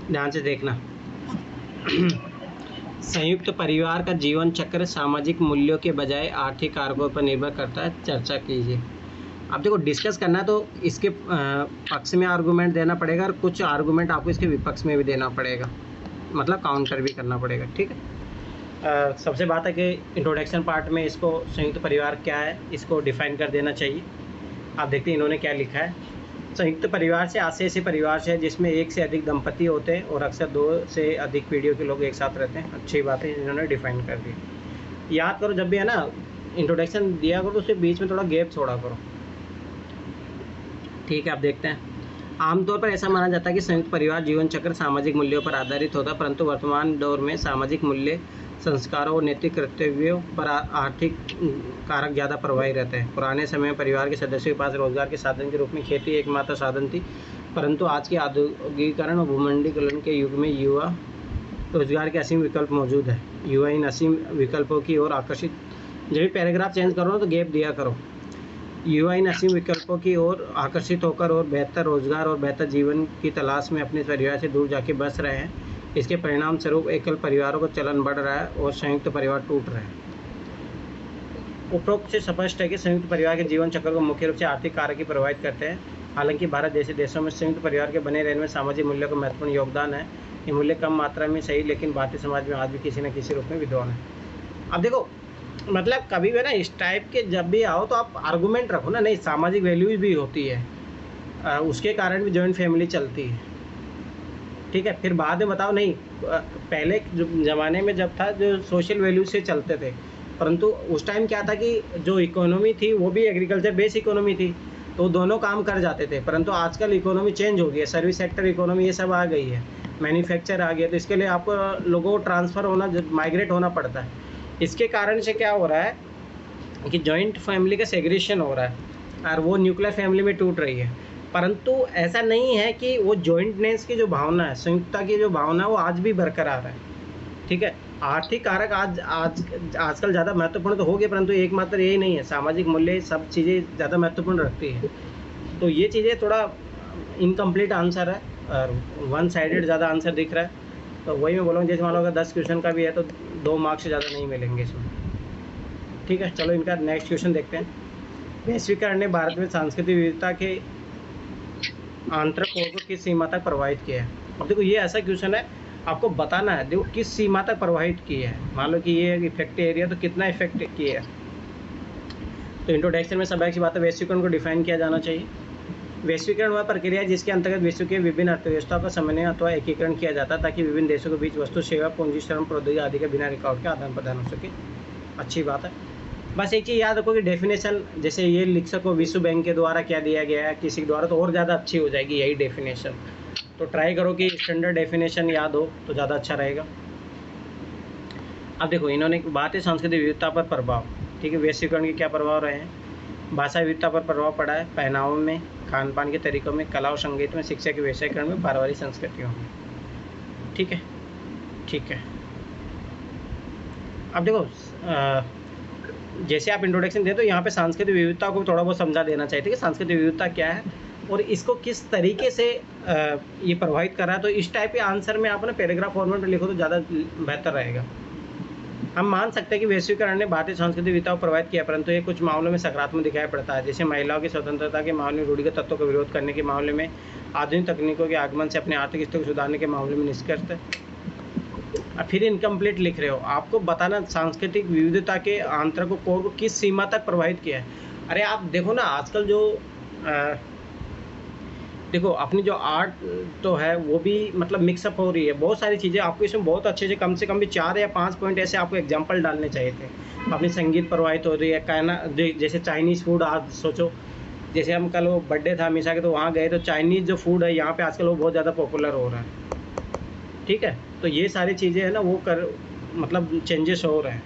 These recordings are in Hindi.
ध्यान से देखना। संयुक्त परिवार का जीवन चक्र सामाजिक मूल्यों के बजाय आर्थिक कारकों पर निर्भर करता है, चर्चा कीजिए। अब देखो, डिस्कस करना है तो इसके पक्ष में आर्गूमेंट देना पड़ेगा और कुछ आर्गूमेंट आपको इसके विपक्ष में भी देना पड़ेगा, मतलब काउंटर भी करना पड़ेगा। ठीक है। सबसे बात है कि इंट्रोडक्शन पार्ट में इसको संयुक्त परिवार क्या है इसको डिफाइन कर देना चाहिए। आप देखते हैं इन्होंने क्या लिखा है। संयुक्त परिवार से आशय ऐसे परिवार से है जिसमें एक से अधिक दंपति होते हैं और अक्सर 2 से अधिक पीढ़ियों के लोग एक साथ रहते हैं। अच्छी बात है, इन्होंने डिफाइन कर दी। याद करो, जब भी है ना इंट्रोडक्शन दिया करो तो उसके बीच में थोड़ा गैप छोड़ा करो। ठीक है, आप देखते हैं। आमतौर पर ऐसा माना जाता है कि संयुक्त परिवार जीवन चक्र सामाजिक मूल्यों पर आधारित होता है, परंतु वर्तमान दौर में सामाजिक मूल्य, संस्कारों और नैतिक कर्तव्यों पर आर्थिक कारक ज़्यादा प्रभावी रहते हैं। पुराने समय में परिवार के सदस्यों के पास रोजगार के साधन के रूप में खेती एकमात्र साधन थी, परंतु आज के औद्योगिकरण और भूमंडलीकरण के युग में युवा रोजगार के असीम विकल्प मौजूद है। युवा इन असीम विकल्पों की ओर आकर्षित। जब भी पैराग्राफ चेंज करो ना तो गैप दिया करो। युवा इन असीम विकल्पों की ओर आकर्षित होकर और बेहतर रोजगार और बेहतर जीवन की तलाश में अपने परिवार से दूर जाके बस रहे हैं। इसके परिणाम स्वरूप एकल परिवारों का चलन बढ़ रहा है और संयुक्त परिवार टूट रहे हैं। उपरोक्त से स्पष्ट है कि संयुक्त परिवार के जीवन चक्र को मुख्य रूप से आर्थिक कारक ही प्रभावित करते हैं। हालांकि भारत जैसे देशों में संयुक्त परिवार के बने रहने में सामाजिक मूल्यों का महत्वपूर्ण योगदान है। ये मूल्य कम मात्रा में सही, लेकिन भारतीय समाज में आज भी किसी न किसी रूप में विद्यमान है। अब देखो, मतलब कभी भी ना इस टाइप के जब भी आओ तो आप आर्गूमेंट रखो ना। नहीं, सामाजिक वैल्यूज भी होती है, उसके कारण भी जॉइंट फैमिली चलती है। ठीक है, फिर बाद में बताओ नहीं, पहले जो ज़माने में जब था जो सोशल वैल्यू से चलते थे, परंतु उस टाइम क्या था कि जो इकोनॉमी थी वो भी एग्रीकल्चर बेस इकोनॉमी थी, तो दोनों काम कर जाते थे। परंतु आजकल इकोनॉमी चेंज हो गई है, सर्विस सेक्टर इकोनॉमी ये सब आ गई है, मैन्युफैक्चर आ गया, तो इसके लिए आपको लोगों को ट्रांसफ़र होना, माइग्रेट होना पड़ता है। इसके कारण से क्या हो रहा है कि जॉइंट फैमिली का सेग्रीगेशन हो रहा है और वो न्यूक्लियर फैमिली में टूट रही है। परंतु ऐसा नहीं है कि वो जॉइंटनेस की जो भावना है, संयुक्तता की जो भावना है, वो आज भी बरकरार है। ठीक है, आर्थिक कारक आजकल ज़्यादा महत्वपूर्ण तो हो गए, परंतु एकमात्र यही नहीं है, सामाजिक मूल्य सब चीज़ें ज़्यादा महत्वपूर्ण रखती है। तो ये चीज़ें थोड़ा इनकम्प्लीट आंसर है और वन साइडेड ज़्यादा आंसर दिख रहा है। तो वही मैं बोलूँ, जैसे मान लो अगर 10 क्वेश्चन का भी है तो 2 मार्क्स से ज़्यादा नहीं मिलेंगे इसमें। ठीक है, चलो इनका नेक्स्ट क्वेश्चन देखते हैं। वैश्वीकरण ने भारत में सांस्कृतिक विविधता के आंतरिक कोर को किस सीमा तक प्रभावित किया है? अब देखो, ये ऐसा क्वेश्चन है, आपको बताना है देखो किस सीमा तक प्रभावित किया है। मान लो कि ये इफेक्ट एरिया, तो कितना इफेक्ट किया है। तो इंट्रोडक्शन में सब एक सी बात है, वैश्वीकरण को डिफाइन किया जाना चाहिए। वैश्वीकरण वह प्रक्रिया है जिसके अंतर्गत विश्व के विभिन्न अर्थव्यवस्थाओं का समन्वय अथवा एकीकरण किया जाता है ताकि विभिन्न देशों के बीच वस्तु, सेवा, पूंजी, श्रम, प्रौद्योगिकी आदि के बिना रिकॉर्ड के आदान प्रदान हो सके। अच्छी बात है। बस एक चीज़ याद रखो कि डेफिनेशन जैसे ये लिख सको विश्व बैंक के द्वारा क्या दिया गया है किसी के द्वारा, तो और ज़्यादा अच्छी हो जाएगी यही डेफिनेशन। तो ट्राई करो कि स्टैंडर्ड डेफिनेशन याद हो तो ज़्यादा अच्छा रहेगा। अब देखो, इन्होंने बात है सांस्कृतिक विविधता पर प्रभाव। ठीक है, वैश्वीकरण के क्या प्रभाव रहे हैं? भाषा विविधता पर प्रभाव पड़ा है, पहनावों में, खान पान के तरीकों में, कला और संगीत में, शिक्षा के वैश्वीकरण में, पारिवारिक संस्कृतियों में। ठीक है, ठीक है। अब देखो, जैसे आप इंट्रोडक्शन दे तो यहाँ पे सांस्कृतिक विविधता को थोड़ा बहुत समझा देना चाहिए कि सांस्कृतिक विविधता क्या है और इसको किस तरीके से ये प्रभावित कर रहा है। तो इस टाइप के आंसर में आप ना पैराग्राफ फॉर्मेट में लिखो तो ज़्यादा बेहतर रहेगा। हम मान सकते हैं कि वैश्वीकरण ने भारतीय सांस्कृतिक विविधता को प्रभावित किया, परंतु ये कुछ मामलों में सकारात्मक दिखाई पड़ता है, जैसे महिलाओं की स्वतंत्रता के मामले में, रूढ़िगत तत्वों का विरोध करने के मामले में, आधुनिक तकनीकों के आगमन से अपने आर्थिक स्थिति को सुधारने के मामले में निष्कर्ष। फिर इनकम्प्लीट लिख रहे हो, आपको बताना सांस्कृतिक विविधता के आंतरिक कोर को किस सीमा तक प्रभावित किया है। अरे आप देखो ना, आजकल जो देखो अपनी जो आर्ट तो है वो भी मतलब मिक्सअप हो रही है, बहुत सारी चीज़ें। आपको इसमें बहुत अच्छे से कम से कम भी 4 या 5 पॉइंट ऐसे आपको एग्जांपल डालने चाहिए थे। अपनी संगीत प्रभावित हो रही है, कहना जैसे चाइनीज़ फूड, आप सोचो जैसे हम कल वो बर्थडे था हमेशा के, तो वहाँ गए तो चाइनीज़ जो फूड है यहाँ पे आजकल वो बहुत ज़्यादा पॉपुलर हो रहा है। ठीक है, तो ये सारी चीज़ें हैं ना वो मतलब चेंजेस हो रहे हैं।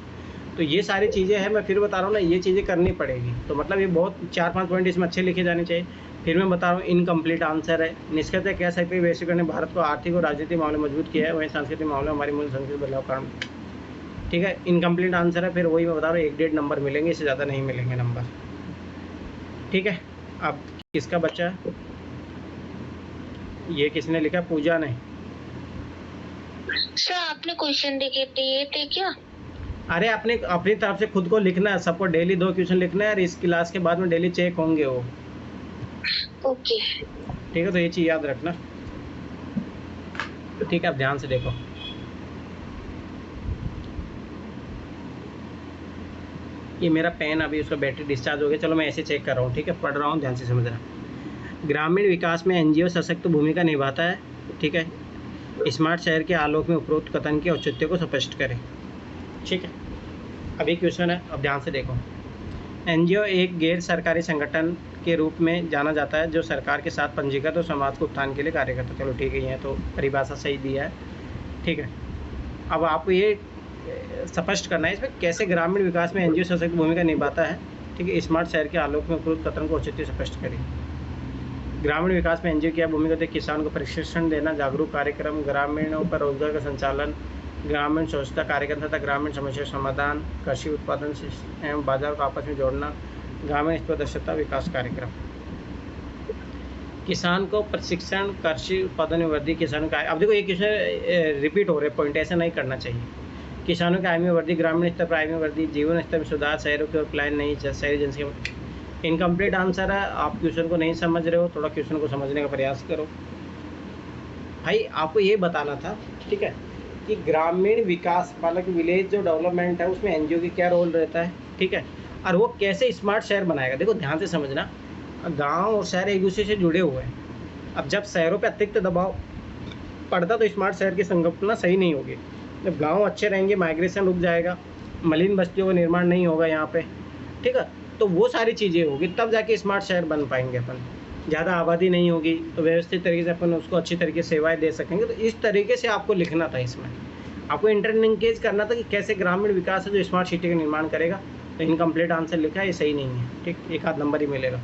तो ये सारी चीज़ें हैं, मैं फिर बता रहा हूँ ना, ये चीज़ें करनी पड़ेगी। तो मतलब ये बहुत 4-5 पॉइंट इसमें अच्छे लिखे जाने चाहिए। फिर मैं बता रहा हूँ इनकम्प्लीट आंसर है। निष्कर्षतः कह सकते हैं वैश्वीकरण ने भारत को आर्थिक और राजनीतिक मामले मजबूत किया है, वहीं सांस्कृतिक मामले हमारी मूल संस्कृति बदलाव कारण। ठीक है, इनकम्प्लीट आंसर है। फिर वही मैं बता रहा हूँ 1-1.5 नंबर मिलेंगे, इससे ज़्यादा नहीं मिलेंगे नंबर। ठीक है, अब किसका बच्चा है? ये किसने लिखा? पूजा ने। सर आपने क्वेश्चन दिए थे क्या? अरे अपने अपनी तरफ से खुद को लिखना है, सबको डेली 2 क्वेश्चन लिखना है और इस क्लास के बाद में डेली चेक होंगे वो। ओके। ठीक है, तो ये चीज़ याद रखना। ठीक है, अब ध्यान से देखो। ये मेरा पेन अभी उसका बैटरी डिस्चार्ज हो गया, चलो मैं ऐसे चेक कर रहा हूँ। ठीक है, पढ़ रहा हूँ, ध्यान से समझना। ग्रामीण विकास में एनजीओ सशक्त भूमिका निभाता है। ठीक है, स्मार्ट शहर के आलोक में उपरोक्त कथन के औचित्य को स्पष्ट करें। ठीक है, अभी क्वेश्चन है, अब ध्यान से देखो। एनजीओ एक गैर सरकारी संगठन के रूप में जाना जाता है जो सरकार के साथ पंजीकृत और समाज को उत्थान के लिए कार्य करता है। चलो ठीक है, ये तो परिभाषा सही दिया है। ठीक है, अब आपको ये स्पष्ट करना है इसमें कैसे ग्रामीण विकास में एनजीओ सशक्त भूमिका निभाता है। ठीक है, स्मार्ट शहर के आलोक में उपरोक्त कथन को औचित्य स्पष्ट करें। ग्रामीण विकास में एनजीओ क्या भूमिका होती है? किसान को प्रशिक्षण देना, जागरूक कार्यक्रम, ग्रामीणों पर रोजगार का संचालन, ग्रामीण स्वच्छता कार्यक्रम तथा ग्रामीण समस्या समाधान, कृषि उत्पादन एवं बाजार को आपस में जोड़ना, ग्रामीण स्तर दक्षता विकास कार्यक्रम। किसान को प्रशिक्षण, कृषि उत्पादन में वृद्धि, किसानों का। अब देखो ये क्वेश्चन रिपीट हो रहे पॉइंट, ऐसा नहीं करना चाहिए। किसानों की आय में वृद्धि, ग्रामीण स्तर पर आय में वृद्धि, जीवन स्तर में सुधार, शहरों की ओर पलायन नहीं, शहरी जनसंख्या। इनकम्प्लीट आंसर है, आप क्वेश्चन को नहीं समझ रहे हो, थोड़ा क्वेश्चन को समझने का प्रयास करो। भाई आपको ये बताना था, ठीक है, कि ग्रामीण विकास मतलब कि विलेज जो डेवलपमेंट है उसमें एनजीओ की क्या रोल रहता है। ठीक है, और वो कैसे स्मार्ट शहर बनाएगा। देखो ध्यान से समझना, गांव और शहर एक दूसरे से जुड़े हुए हैं। अब जब शहरों पे अतिरिक्त दबाव पड़ता तो स्मार्ट शहर की संकल्पना सही नहीं होगी। जब गांव अच्छे रहेंगे, माइग्रेशन रुक जाएगा, मलिन बस्तियों का निर्माण नहीं होगा यहाँ पे। ठीक है, तो वो सारी चीज़ें होगी तब जाके स्मार्ट शहर बन पाएंगे अपन। ज़्यादा आबादी नहीं होगी तो व्यवस्थित तरीके से अपन उसको अच्छी तरीके से सेवाएं दे सकेंगे। तो इस तरीके से आपको लिखना था, इसमें आपको इंटरलिंकेज करना था कि कैसे ग्रामीण विकास है जो स्मार्ट सिटी का निर्माण करेगा। तो इनकम्प्लीट आंसर लिखा है, ये सही नहीं है। ठीक, एक आध नंबर ही मिलेगा।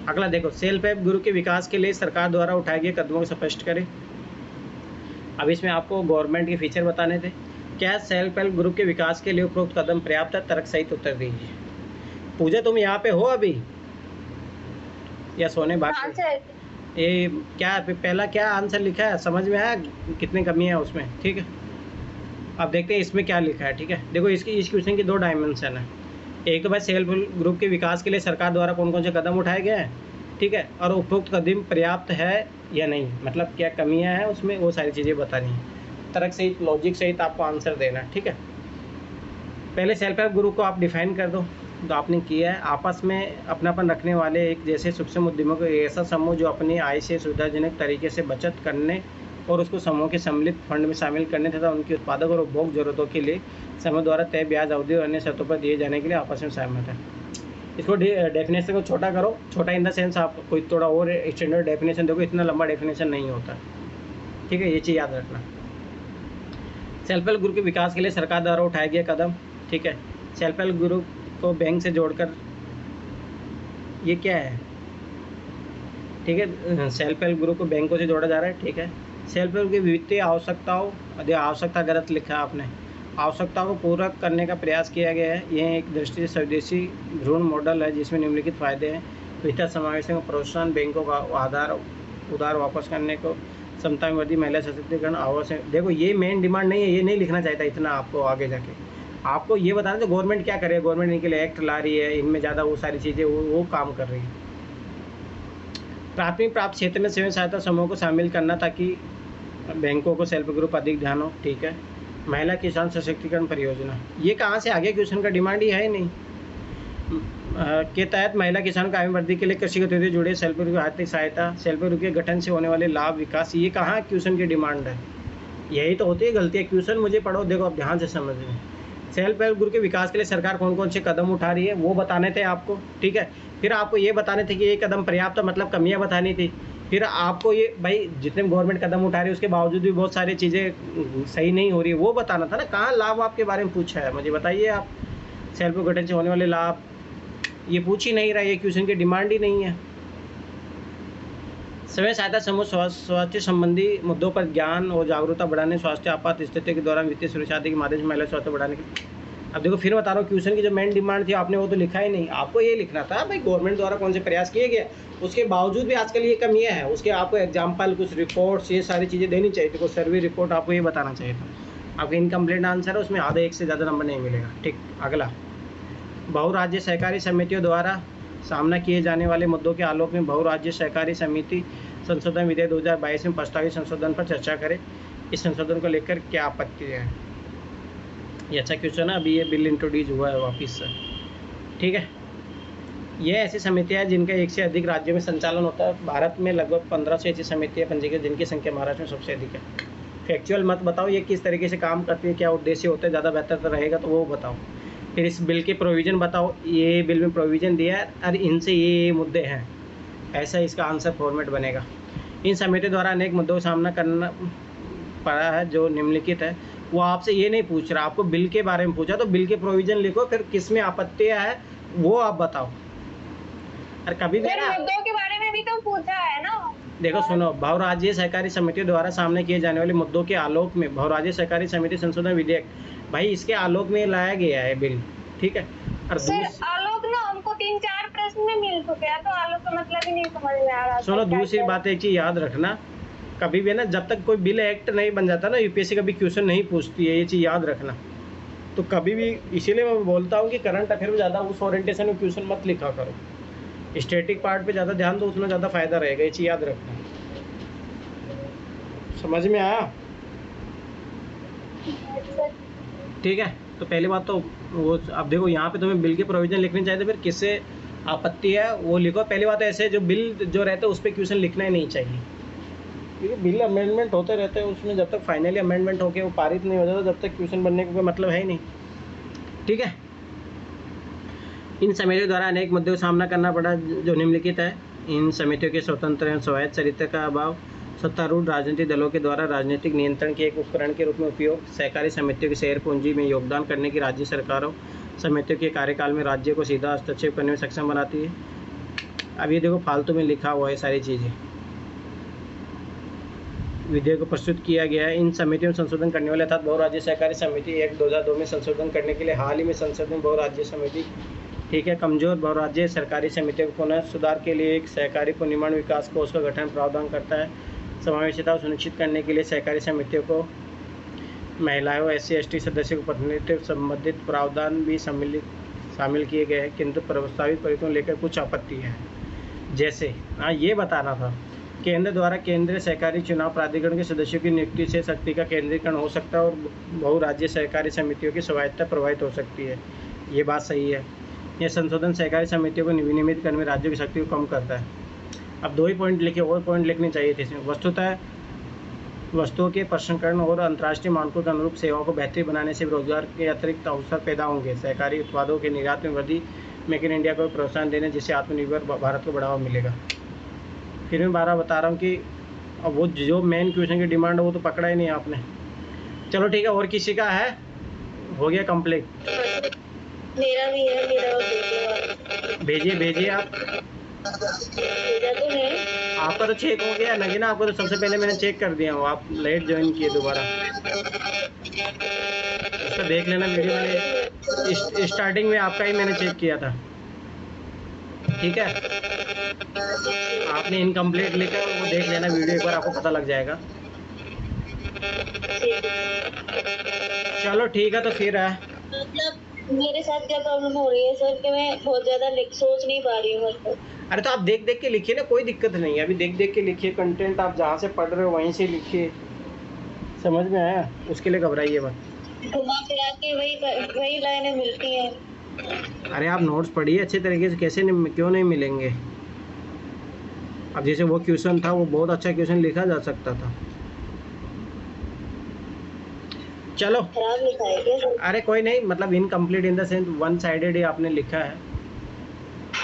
अगला देखो, सेल्फ हेल्प ग्रुप के विकास के लिए सरकार द्वारा उठाए गए कदमों को स्पष्ट करें। अब इसमें आपको गवर्नमेंट के फीचर बताने थे। क्या सेल्फ हेल्प ग्रुप के विकास के लिए उपरोक्त कदम पर्याप्त है? तर्क सहित उत्तर दीजिए। पूजा तुम यहाँ पे हो अभी या सोने भाग हाँ गए? सर। ये क्या पहला क्या आंसर लिखा है, समझ में आया कितनी कमी है उसमें? ठीक है, अब देखते हैं इसमें क्या लिखा है। ठीक है, देखो इसकी इस क्वेश्चन की 2 डायमेंशन है। एक तो भाई सेल्फ हेल्प ग्रुप के विकास के लिए सरकार द्वारा कौन कौन से कदम उठाए गए हैं। ठीक है, और उपरोक्त कदम पर्याप्त है या नहीं, मतलब क्या कमियां हैं उसमें, वो सारी चीज़ें बतानी है। तर्क सहित, लॉजिक सहित आपको आंसर देना है। ठीक है, पहले सेल्फ हेल्प ग्रुप को आप डिफाइन कर दो। तो आपने किया है, आपस में अपनापन रखने वाले एक जैसे सूक्ष्म उद्यमों का ऐसा समूह जो अपनी आय से सुविधाजनक तरीके से बचत करने और उसको समूह के सम्मिलित फंड में शामिल करने तथा उनकी उत्पादक और उपभोग जरूरतों के लिए समूह द्वारा तय ब्याज अवधि और अन्य शर्तों पर दिए जाने के लिए आपस में सहमत है। इसको डेफिनेशन को छोटा करो, छोटा इन द सेंस आप कोई थोड़ा और स्टैंडर्ड डेफिनेशन देखो, इतना लंबा डेफिनेशन नहीं होता। ठीक है, ये चीज़ याद रखना। सेल्फ हेल्प ग्रुप के विकास के लिए सरकार द्वारा उठाए गए कदम। ठीक है, सेल्फ हेल्प ग्रुप को बैंक से जोड़कर, ये क्या है? ठीक है, सेल्फ हेल्प ग्रुप को बैंकों से जोड़ा जा रहा है। ठीक है, सेल्फ हेल्प की वित्तीय आवश्यकताओं, आवश्यकता गलत लिखा है आपने, आवश्यकताओं को पूरा करने का प्रयास किया गया है। यह एक दृष्टि से स्वदेशी भ्रूण मॉडल है जिसमें निम्नलिखित फायदे हैं। वित्तीय समावेशन का प्रोत्साहन, बैंकों का उधार वापस करने को, क्षमता में वृद्धि, महिला सशक्तिकरण, आवश्यक। देखो ये मेन डिमांड नहीं है, ये नहीं लिखना चाहता इतना आपको। आगे जाके आपको ये बताना तो गवर्नमेंट क्या करे, गवर्नमेंट इनके लिए एक्ट ला रही है, इनमें ज़्यादा वो सारी चीज़ें वो काम कर रही है। प्राथमिक प्राप्त क्षेत्र में स्वयं सहायता समूह को शामिल करना ताकि बैंकों को सेल्फ ग्रुप अधिक ध्यान हो। ठीक है, महिला किसान सशक्तिकरण परियोजना, ये कहाँ से आगे क्वेश्चन का डिमांड ही है ही नहीं। के तहत महिला किसान को आय वृद्धि के लिए कृषि गतिविधियों जुड़े सेल्फ ग्रुप आर्थिक सहायता, सेल्फ ग्रुप के गठन से होने वाले लाभ विकास, ये कहाँ क्वेश्चन की डिमांड है? यही तो होती है गलती है। क्वेश्चन मुझे पढ़ो, देखो अब ध्यान से समझ लें। सेल्फ हेल्प ग्रुप के विकास के लिए सरकार कौन कौन से कदम उठा रही है वो बताने थे आपको। ठीक है, फिर आपको ये बताने थे कि ये कदम पर्याप्त, मतलब कमियां बतानी थी। फिर आपको ये भाई जितने गवर्नमेंट कदम उठा रही है उसके बावजूद भी बहुत सारी चीज़ें सही नहीं हो रही है, वो बताना था ना। कहाँ लाभ आपके बारे में पूछा है, मुझे बताइए आप। सेल्फ गठन से होने वाले लाभ ये पूछ ही नहीं रहा, ये क्वेश्चन की डिमांड ही नहीं है। स्वयं सहायता समूह स्वास्थ्य संबंधी मुद्दों पर ज्ञान और जागरूकता बढ़ाने, स्वास्थ्य आपात स्थिति के दौरान वित्तीय सुरक्षा आदि के माध्यम से महिला स्वास्थ्य बढ़ाने की। अब देखो फिर बता रहा हूँ, क्वेश्चन की जो मेन डिमांड थी आपने वो तो लिखा ही नहीं, आपको ये लिखना था भाई गवर्नमेंट द्वारा कौन से प्रयास किए गए, उसके बावजूद भी आजकल ये कमियाँ है, उसके आपको एग्जाम्पल कुछ रिपोर्ट्स ये सारी चीज़ें देनी चाहिए थी, कुछ सर्वे रिपोर्ट आपको ये बताना चाहिए था। आपका इनकम्प्लीट आंसर है, उसमें आधे एक से ज़्यादा नंबर नहीं मिलेगा। ठीक, अगला, बहुराज्य सहकारी समितियों द्वारा सामना किए जाने वाले मुद्दों के आलोक में बहुराज्य सहकारी समिति संशोधन विधेयक 2022 में प्रस्तावित संशोधन पर चर्चा करें। इस संशोधन को लेकर क्या आपत्ति है? ये अच्छा क्वेश्चन है, अभी ये बिल इंट्रोड्यूस हुआ है वापस से। ठीक है, ये ऐसी समितियाँ हैं जिनका एक से अधिक राज्यों में संचालन होता है। भारत में लगभग 15 से ऐसी समितियाँ पंजीकृत, जिनकी संख्या महाराष्ट्र में सबसे अधिक है। फैक्चुअल मत बताओ ये किस तरीके से काम करती है, क्या उद्देश्य होते हैं, ज़्यादा बेहतर तो रहेगा तो वो बताओ। फिर इस बिल के प्रोविज़न बताओ, ये बिल में प्रोविज़न दिया है और इनसे ये मुद्दे हैं, ऐसा इसका आंसर फॉर्मेट बनेगा। इन समितियों द्वारा अनेक मुद्दों का सामना करना पड़ा है जो निम्नलिखित है। वो आपसे ये नहीं पूछ रहा, आपको बिल के बारे में पूछा, तो बिल के प्रोविज़न लिखो, फिर किस में आपत्तियाँ है वो आप बताओ। और कभी भी ना मुद्दों के बारे में भी तो पूछा है ना। देखो सुनो, बहुराज्यीय सहकारी समितियों द्वारा सामने किए जाने वाले मुद्दों के आलोक में बहुराज्यीय सहकारी समिति संशोधन विधेयक, भाई इसके आलोक में लाया गया है बिल। ठीक है, और सर आलोक ना हमको 3-4 प्रश्न में मिल चुके हैं, तो आलोक का मतलब ही नहीं समझ में आ रहा। सुनो, दूसरी बात एक चीज़ याद रखना, कभी भी ना जब तक कोई बिल एक्ट नहीं बन जाता ना, यूपीएससी कभी क्वेश्चन नहीं पूछती है, ये चीज़ याद रखना। तो कभी भी, इसीलिए मैं बोलता हूँ कि करंट अफेयर में ज़्यादा उस ओरिएंटेशन में क्वेश्चन मत लिखा करो, स्टैटिक पार्ट पे ज़्यादा ध्यान दो, उसमें ज़्यादा फायदा रहेगा, ये चीज़ याद रखना। समझ में आया? ठीक है, तो पहली बात तो वो, अब देखो यहाँ पे तुम्हें बिल के प्रोविज़न लिखने चाहिए, तो फिर किससे आपत्ति है वो लिखो। पहली बात ऐसे जो बिल जो रहता है उस पर क्वेश्चन लिखना ही नहीं चाहिए, क्योंकि बिल अमेंडमेंट होते रहते हैं, उसमें जब तक फाइनली अमेंडमेंट होकर वो पारित नहीं हो जाता तब तक क्वेश्चन बनने का कोई मतलब है ही नहीं। ठीक है, इन समितियों द्वारा अनेक मुद्दों का सामना करना पड़ा जो निम्नलिखित है। इन समितियों के स्वतंत्र एवं स्वायत्त चरित्र का अभाव, सत्तारूढ़ राजनीतिक दलों के द्वारा राजनीतिक नियंत्रण के एक उपकरण के रूप में उपयोग, सहकारी समितियों की शेयर पूंजी में योगदान करने की राज्य सरकारों समितियों के कार्यकाल में राज्य को सीधा हस्तक्षेप करने में सक्षम बनाती है। अब ये देखो फालतू में लिखा हुआ है सारी चीज़ें, विधेयक को प्रस्तुत किया गया है। इन समितियों में संशोधन करने वाले अर्थात बहुराज्य सहकारी समिति एक्ट 2002 में संशोधन करने के लिए हाल ही में संसद में बहुराज्य समिति, ठीक है, कमजोर बहुराज्य सहकारी समितियों को पुनः सुधार के लिए एक सहकारी पुनर्निर्माण विकास कोष का गठन प्रावधान करता है। समावेशिता सुनिश्चित करने के लिए सहकारी समितियों को महिलाओं SC/ST सदस्यों को प्रतिनिधित्व संबंधित प्रावधान भी शामिल किए गए हैं, किंतु प्रस्तावित परिवर्तन लेकर कुछ आपत्ति है। जैसे ये बताना था, केंद्र द्वारा केंद्रीय सहकारी चुनाव प्राधिकरण के सदस्यों की नियुक्ति से शक्ति का केंद्रीकरण हो सकता है और बहुराज्य सहकारी समितियों की स्वायत्तता प्रभावित हो सकती है। ये बात सही है। यह संशोधन सहकारी समितियों को विनियमित करने में राज्यों की शक्ति को कम करता है। अब 2 ही पॉइंट लिखे, और पॉइंट लिखने चाहिए थे इसमें। वस्तुतः वस्तुओं के प्रसंस्करण और अंतर्राष्ट्रीय मानकों के अनुरूप सेवाओं को बेहतर बनाने से रोजगार के अतिरिक्त अवसर पैदा होंगे। सहकारी उत्पादों के निर्यात में वृद्धि, मेक इन इंडिया को प्रोत्साहन देने जिससे आत्मनिर्भर भारत को बढ़ावा मिलेगा। फिर मैं 12 बता रहा हूँ कि अब वो जो मेन क्वेश्चन की डिमांड है वो तो पकड़ा ही नहीं आपने। चलो ठीक है, और किसी का है? हो गया कंप्लीट? मेरा भी है, मेरा भेजिए आप। मेरा तो है। आपका तो चेक हो गया नगीना, आपको तो सबसे पहले मैंने चेक कर दिया हूँ, आप लेट ज्वाइन किए दोबारा। उसका देख लेना वीडियो, मैंने स्टार्टिंग में आपका ही मैंने चेक किया था। ठीक है, आपने इनकम्प्लीट लिखा वो देख लेना वीडियो एक बार, आपको पता लग जाएगा। चलो ठीक है, तो फिर है मतलब मेरे साथ क्या प्रॉब्लम हो रही है सर कि मैं बहुत ज्यादा सोच नहीं पा रही हूँ। मतलब अरे तो आप देख देख के लिखिए ना, कोई दिक्कत नहीं है, अभी देख देख के लिखिए, कंटेंट आप जहाँ से पढ़ रहे हो वहीं से लिखिए। समझ में आया? उसके लिए घबराइए मत। घुमा फिरा के वही लाइनें मिलती हैं। अरे आप नोट्स पढ़िए अच्छे तरीके से, कैसे नहीं, क्यों नहीं मिलेंगे। अब जैसे वो क्वेश्चन था, वो बहुत अच्छा क्वेश्चन लिखा जा सकता था। चलो खराब लिखा है क्या? अरे कोई नहीं, मतलब incomplete in the sense one sided ही आपने लिखा है,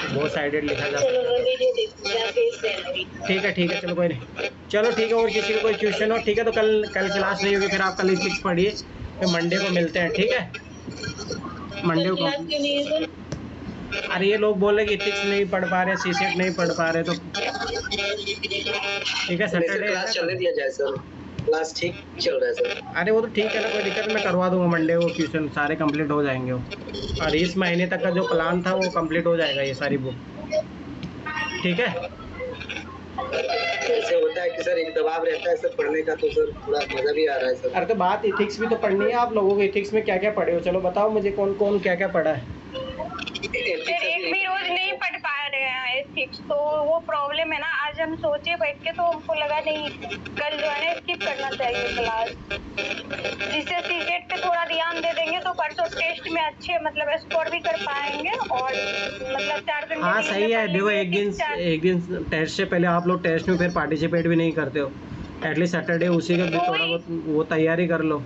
बहुत साइडेड लिखा जा सकता है। ठीक है, चलो कोई नहीं। चलो ठीक है, और किसी को कोई क्वेश्चन हो ठीक है तो कल क्लास नहीं होगी, फिर आप कल इथिक्स पढ़िए, फिर मंडे को मिलते हैं। ठीक है, मंडे को। अरे ये लोग बोल रहे कि इथिक्स नहीं पढ़ पा रहे, सीसेट नहीं पढ़ पा रहे, तो ठीक है सैटरडे क्लास चलने दिया जाए सर। क्लास ठीक चल रहा है सर। अरे वो तो ठीक है ना, कोई दिक्कत नहीं, मैं करवा दूंगा मंडे को क्वेश्चन सारे कंप्लीट हो जाएंगे वो। और इस महीने तक का जो प्लान था वो कंप्लीट हो जाएगा ये सारी बुक, ठीक है। ऐसे होता है कि सर एक दबाव रहता है सर पढ़ने का, तो सर थोड़ा मजा भी आ रहा है सर। अरे तो बात इथिक्स भी तो पढ़नी है आप लोगों को। इथिक्स में क्या क्या पढ़े हो, चलो बताओ मुझे, कौन कौन क्या क्या पढ़ा है। फिर एक भी रोज नहीं पढ़ पा रहे हैं एथिक्स, तो वो प्रॉब्लम है ना। आज हम सोचे बैठ के, तो हमको लगा नहीं कल जो है स्किप करना चाहिए क्लास, जिससे सीटेट पे थोड़ा ध्यान दे देंगे तो परसों टेस्ट में अच्छे मतलब स्कोर भी कर पाएंगे। और मतलब 4 घंटे हाँ सही है। देखो एक दिन टेस्ट से पहले आप लोग टेस्ट में फिर पार्टिसिपेट भी नहीं करते हो, एटलीस्ट सैटरडे उसी का भी थोड़ा बहुत वो तैयारी कर लो।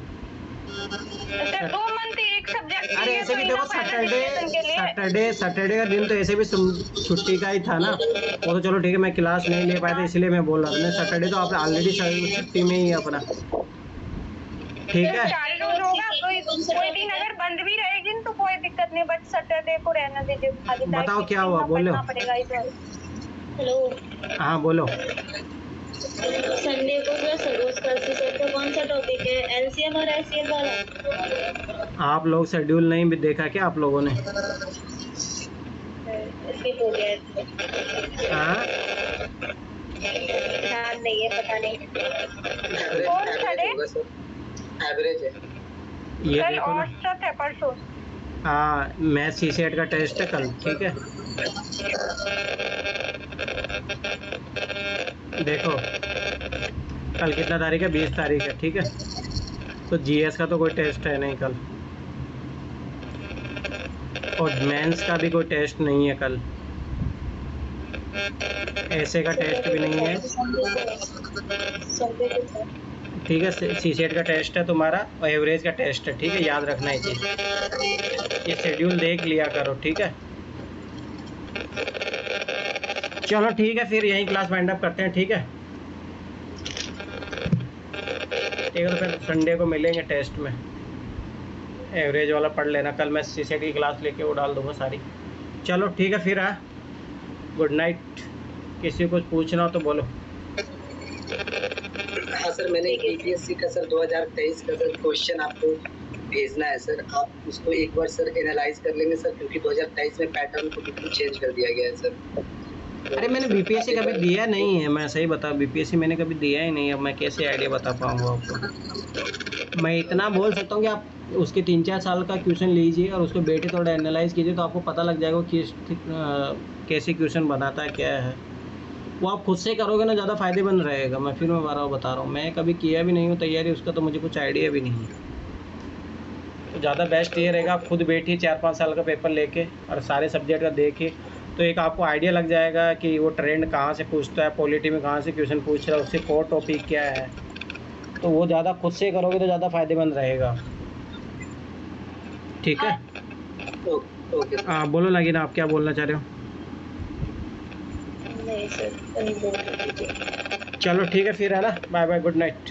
सर 2 मंथ एक सब्जेक्ट। अरे ऐसे भी देखो सैटरडे का दिन तो ऐसे भी छुट्टी का ही था ना, वो तो चलो ठीक है, मैं क्लास नहीं ले पाया था इसलिए मैं बोल रहा था। सैटरडे तो आप ऑलरेडी छुट्टी में ही है अपना, ठीक है। कोई दिन अगर बंद भी रहेगी तो कोई दिक्कत नहीं, बट सैटरडे को रहना दीजिए खाली। बताओ क्या हुआ, बोलो। हेलो, हाँ बोलो। संडे को जो सरोज सर का कौन सा टॉपिक है, एलसीएम और एचसीएफ वाला? आप लोग शेड्यूल नहीं भी देखा क्या आप लोगों ने? स्किप हो गया। हाँ ध्यान नहीं है, पता नहीं। कौन सा डे? एवरेज है ये कल देखो ना। औसत है परसों। हाँ मैथ सीसेट का टेस्ट है कल, ठीक है। देखो कल कितना तारीख है, 20 तारीख है, ठीक है। तो जीएस का तो कोई टेस्ट है नहीं कल, और मेंस का भी कोई टेस्ट नहीं है कल, ऐसे का टेस्ट भी नहीं है, ठीक है। सीसेट का टेस्ट है तुम्हारा और एवरेज का टेस्ट है, ठीक है, याद रखना है चीज़। ये शेड्यूल देख लिया करो, ठीक है। चलो ठीक है, फिर यहीं क्लास वाइंड अप करते हैं, ठीक है। ठीक है, तो फिर संडे को मिलेंगे टेस्ट में। एवरेज वाला पढ़ लेना, कल मैं सीसेट की क्लास लेके वो डाल दूँगा सारी। चलो ठीक है फिर, हाँ गुड नाइट। किसी को पूछना हो तो बोलो। हाँ सर, मैंने बीपीएससी का सर 2023 का सर क्वेश्चन आपको भेजना है सर, आप उसको एक बार सर एनालाइज कर लेंगे सर, क्योंकि 2023 में पैटर्न को बिल्कुल चेंज कर दिया गया है सर। अरे मैंने बीपीएससी कभी दिया नहीं है, मैं सही बता, बीपीएससी मैंने कभी दिया ही नहीं है, अब मैं कैसे आइडिया बता पाऊँगा आपको। मैं इतना बोल सकता हूँ कि आप उसके 3-4 साल का क्वेश्चन लीजिए और उसको बैठे थोड़ा एनालाइज कीजिए, तो आपको पता लग जाएगा कि कैसे क्वेश्चन बनाता है, क्या है। वो आप खुद से करोगे ना, ज़्यादा फ़ायदेमंद रहेगा। मैं बता रहा हूँ, मैं कभी किया भी नहीं हूँ तैयारी उसका, तो मुझे कुछ आइडिया भी नहीं है। तो ज़्यादा बेस्ट ये रहेगा, आप खुद बैठिए 4-5 साल का पेपर लेके और सारे सब्जेक्ट का देखिए, तो एक आपको आइडिया लग जाएगा कि वो ट्रेंड कहाँ से पूछता है, पॉलिटी में कहाँ से क्वेश्चन पूछ रहा है, उससे कोर टॉपिक क्या है। तो वो ज़्यादा खुद से करोगे तो ज़्यादा फ़ायदेमंद रहेगा, ठीक है। ओके। हाँ बोलो लगीना, आप क्या बोलना चाह रहे हो? नहीं सर, नहीं बोल रही थी। चलो ठीक है फिर, है ना, बाय बाय, गुड नाइट।